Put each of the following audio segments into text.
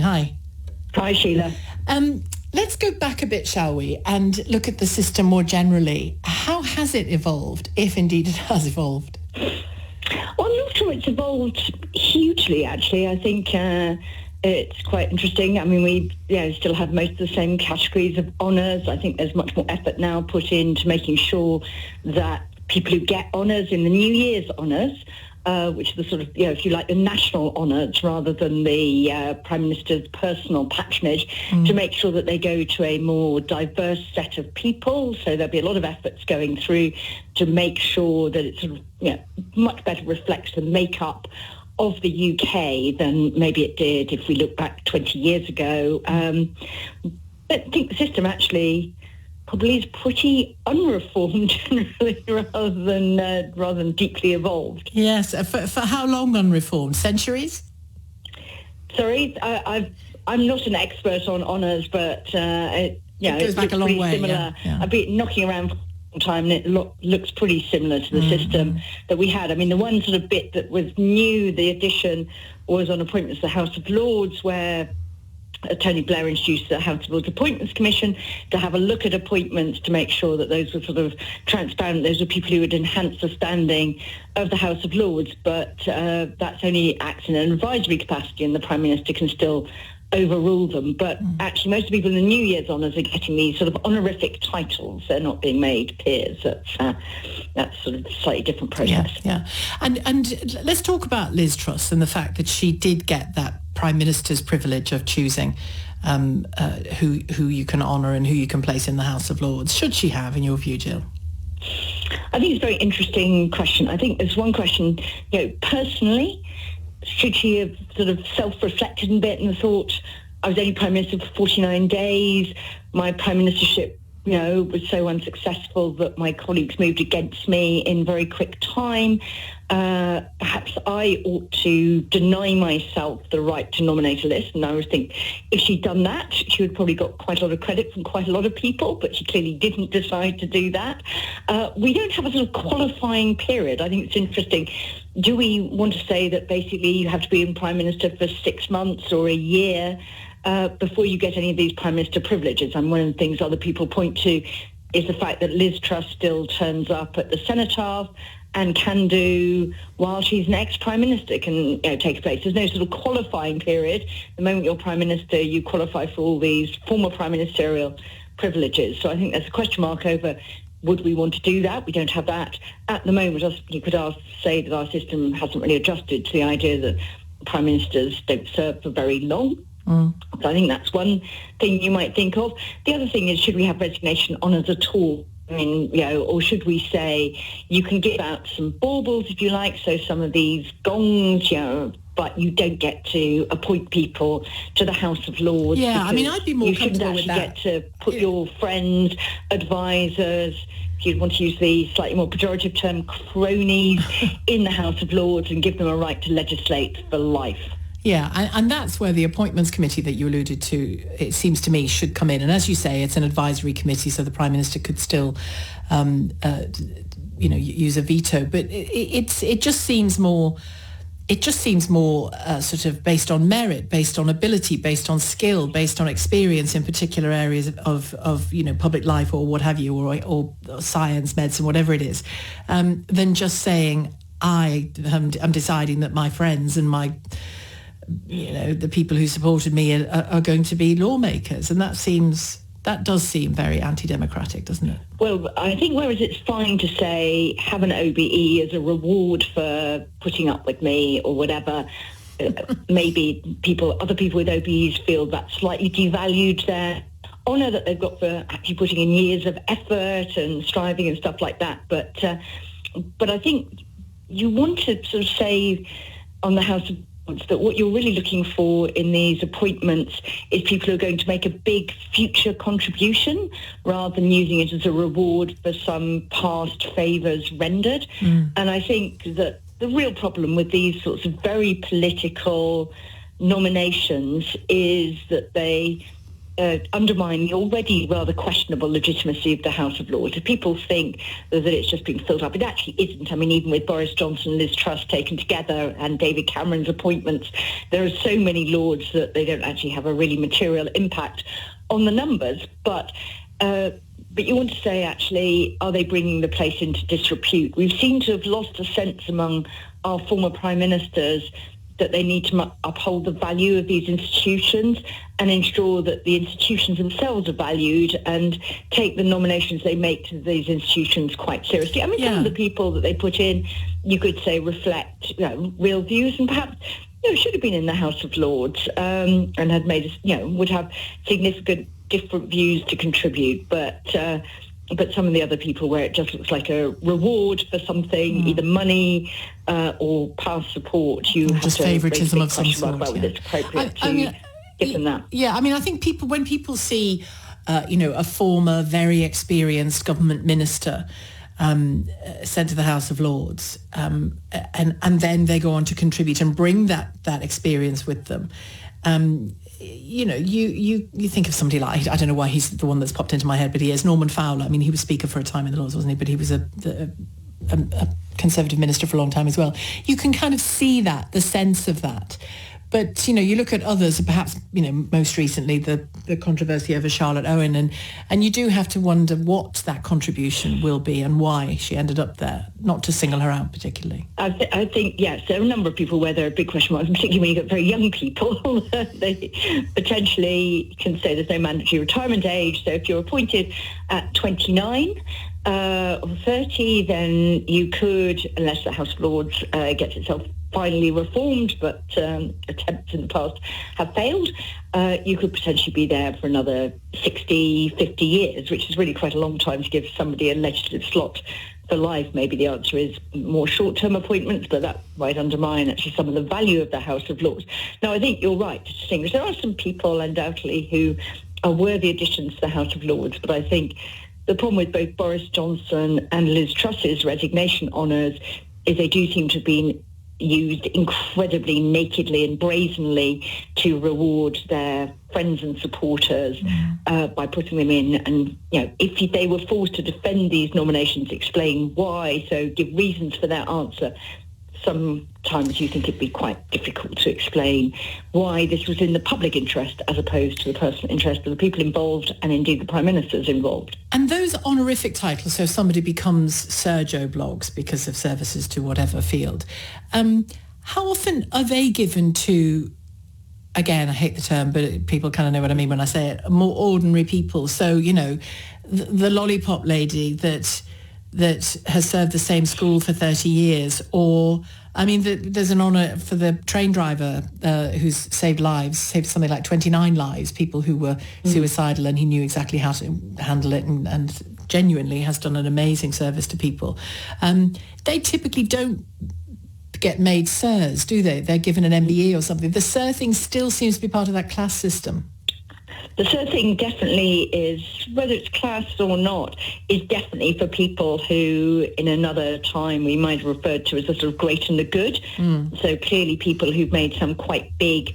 Hi. Hi, Sheila. Let's go back a bit, shall we, and look at the system more generally. How has it evolved, if indeed it has evolved? Well, I'm not sure it's evolved hugely, actually. I think it's quite interesting. I mean, we still have most of the same categories of honours. I think there's much more effort now put into making sure that people who get honours in the New Year's honours, which are the sort of, if you like, the national honours rather than the Prime Minister's personal patronage, to make sure that they go to a more diverse set of people. So there'll be a lot of efforts going through to make sure that it sort of, much better reflects the makeup of the UK than maybe it did if we look back 20 years ago. I think the system actually probably is pretty unreformed generally rather than deeply evolved. Yes, for how long unreformed? Centuries? Sorry, I'm not an expert on honours, but it goes back a long way. Similar. Yeah. I've been knocking around for a long time, and it looks pretty similar to the system that we had. I mean, the one sort of bit that was new, the addition, was on appointments to the House of Lords, where Tony Blair introduced the House of Lords Appointments Commission to have a look at appointments to make sure that those were sort of transparent. Those were people who would enhance the standing of the House of Lords, but that's only acts in an advisory capacity, and the Prime Minister can still overrule them. But actually, most of the people in the New Year's honours are getting these sort of honorific titles. They're not being made peers. That's sort of a slightly different process. Yeah. And let's talk about Liz Truss and the fact that she did get that Prime Minister's privilege of choosing who you can honour and who you can place in the House of Lords. Should she have, in your view, Jill? I think it's a very interesting question. I think there's one question, personally, should she have sort of self-reflected a bit and thought, I was only Prime Minister for 49 days, my Prime Ministership, was so unsuccessful that my colleagues moved against me in very quick time. Perhaps I ought to deny myself the right to nominate a list. And I always think if she'd done that, she would probably got quite a lot of credit from quite a lot of people, but she clearly didn't decide to do that. We don't have a sort of qualifying period. I think it's interesting. Do we want to say that basically you have to be in Prime Minister for 6 months or a year before you get any of these Prime Minister privileges? And one of the things other people point to is the fact that Liz Truss still turns up at the Cenotaph and can do, while she's an ex-Prime Minister, can take place. There's no sort of qualifying period. The moment you're Prime Minister, you qualify for all these former Prime Ministerial privileges. So I think there's a question mark over, would we want to do that? We don't have that at the moment. You could say that our system hasn't really adjusted to the idea that Prime Ministers don't serve for very long. So I think that's one thing you might think of. The other thing is, should we have resignation honours at all? I mean, or should we say you can give out some baubles, if you like, so some of these gongs, but you don't get to appoint people to the House of Lords. Yeah, I mean, I'd be more comfortable with that. You shouldn't actually get to put your friends, advisors, if you'd want to use the slightly more pejorative term, cronies, in the House of Lords and give them a right to legislate for life. Yeah, and that's where the appointments committee that you alluded to, it seems to me, should come in. And as you say, it's an advisory committee, so the Prime Minister could still, use a veto. But it just seems more sort of based on merit, based on ability, based on skill, based on experience in particular areas of public life or what have you, or science, medicine, whatever it is, than just saying I'm deciding that my friends and my the people who supported me are going to be lawmakers. And that does seem very anti-democratic, doesn't it? Well, I think whereas it's fine to say have an OBE as a reward for putting up with me or whatever, maybe other people with OBEs feel that slightly devalued their honour that they've got for actually putting in years of effort and striving and stuff like that. But I think you want to sort of say on the House of that what you're really looking for in these appointments is people who are going to make a big future contribution rather than using it as a reward for some past favours rendered. And I think that the real problem with these sorts of very political nominations is that they undermine the already rather questionable legitimacy of the House of Lords. If people think that it's just been filled up, it actually isn't. I mean, even with Boris Johnson and Liz Truss taken together and David Cameron's appointments, there are so many Lords that they don't actually have a really material impact on the numbers. But you want to say, actually, are they bringing the place into disrepute? We've seemed to have lost a sense among our former prime ministers that they need to uphold the value of these institutions and ensure that the institutions themselves are valued and take the nominations they make to these institutions quite seriously. I mean, some of the people that they put in, you could say, reflect real views and perhaps should have been in the House of Lords and had made would have significant different views to contribute. But some of the other people where it just looks like a reward for something, either money or past support, you have just to favoritism of some sort. Whether it's appropriate to give them that. Yeah, I mean, I think when people see, a former very experienced government minister sent to the House of Lords, and then they go on to contribute and bring that experience with them. You think of somebody like, I don't know why he's the one that's popped into my head, but he is Norman Fowler. I mean, he was Speaker for a time in the Lords, wasn't he? But he was a Conservative minister for a long time as well. You can kind of see the sense of that. But, you look at others, perhaps, most recently the controversy over Charlotte Owen, and you do have to wonder what that contribution will be and why she ended up there, not to single her out particularly. I think, yes, there are a number of people where there are big question marks, particularly when you get very young people. They potentially can say there's no mandatory retirement age. So if you're appointed at 29 or 30, then you could, unless the House of Lords gets itself finally reformed, but attempts in the past have failed, you could potentially be there for another 60, 50 years, which is really quite a long time to give somebody a legislative slot for life. Maybe the answer is more short-term appointments, but that might undermine actually some of the value of the House of Lords. Now, I think you're right to distinguish. There are some people undoubtedly who are worthy additions to the House of Lords, but I think the problem with both Boris Johnson and Liz Truss's resignation honours is they do seem to have been used incredibly nakedly and brazenly to reward their friends and supporters by putting them in. And, if they were forced to defend these nominations, explain why, so give reasons for their answer, sometimes you think it'd be quite difficult to explain why this was in the public interest as opposed to the personal interest of the people involved and indeed the Prime Ministers involved. And those honorific titles, so somebody becomes Sir Joe Bloggs because of services to whatever field, how often are they given to, again, I hate the term, but people kind of know what I mean when I say it, more ordinary people? So, the lollipop lady that has served the same school for 30 years, or, I mean, there's an honour for the train driver who's saved something like 29 lives, people who were suicidal, and he knew exactly how to handle it and genuinely has done an amazing service to people. They typically don't get made sirs, do they? They're given an MBE or something. The sir thing still seems to be part of that class system. The third thing definitely is, whether it's class or not, is definitely for people who in another time we might have referred to as the sort of great and the good. So clearly people who've made some quite big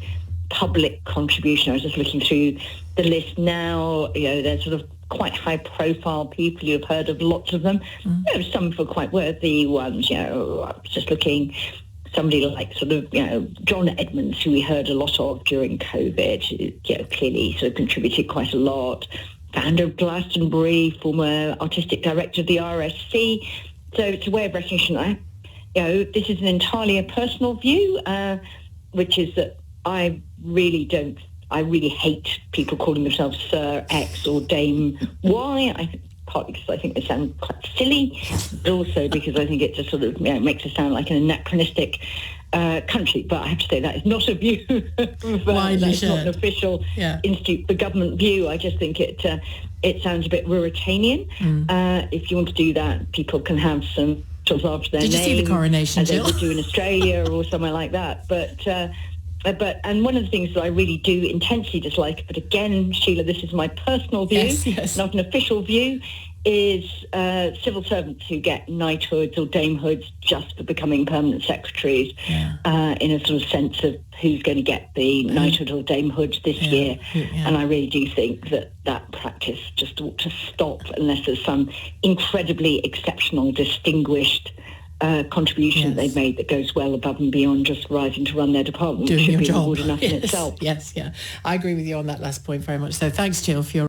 public contribution. I was just looking through the list now. There's sort of quite high-profile people. You've heard of lots of them. Some for quite worthy ones. I was just looking. Somebody like John Edmonds, who we heard a lot of during COVID, clearly sort of contributed quite a lot. Founder of Glastonbury, former artistic director of the RSC. So it's a way of recognition. This is entirely a personal view, which is that I really hate people calling themselves Sir X or Dame Y. Partly because I think they sound quite silly, but also because I think it just sort of makes it sound like an anachronistic country. But I have to say that is not a view. That's not an official Institute for Government view. I just think it sounds a bit Ruritanian. If you want to do that, people can have some sort of after their name. Did you see the coronation, as they would do in Australia or somewhere like that. But one of the things that I really do intensely dislike, but again, Sheila, this is my personal view, not an official view, is civil servants who get knighthoods or damehoods just for becoming permanent secretaries, in a sort of sense of who's going to get the knighthood or damehood this year. And I really do think that practice just ought to stop unless there's some incredibly exceptional, distinguished contribution they've made that goes well above and beyond just rising to run their department, doing which should your be job. reward enough in itself. Yes, I agree with you on that last point very much. So thanks, Jill, for your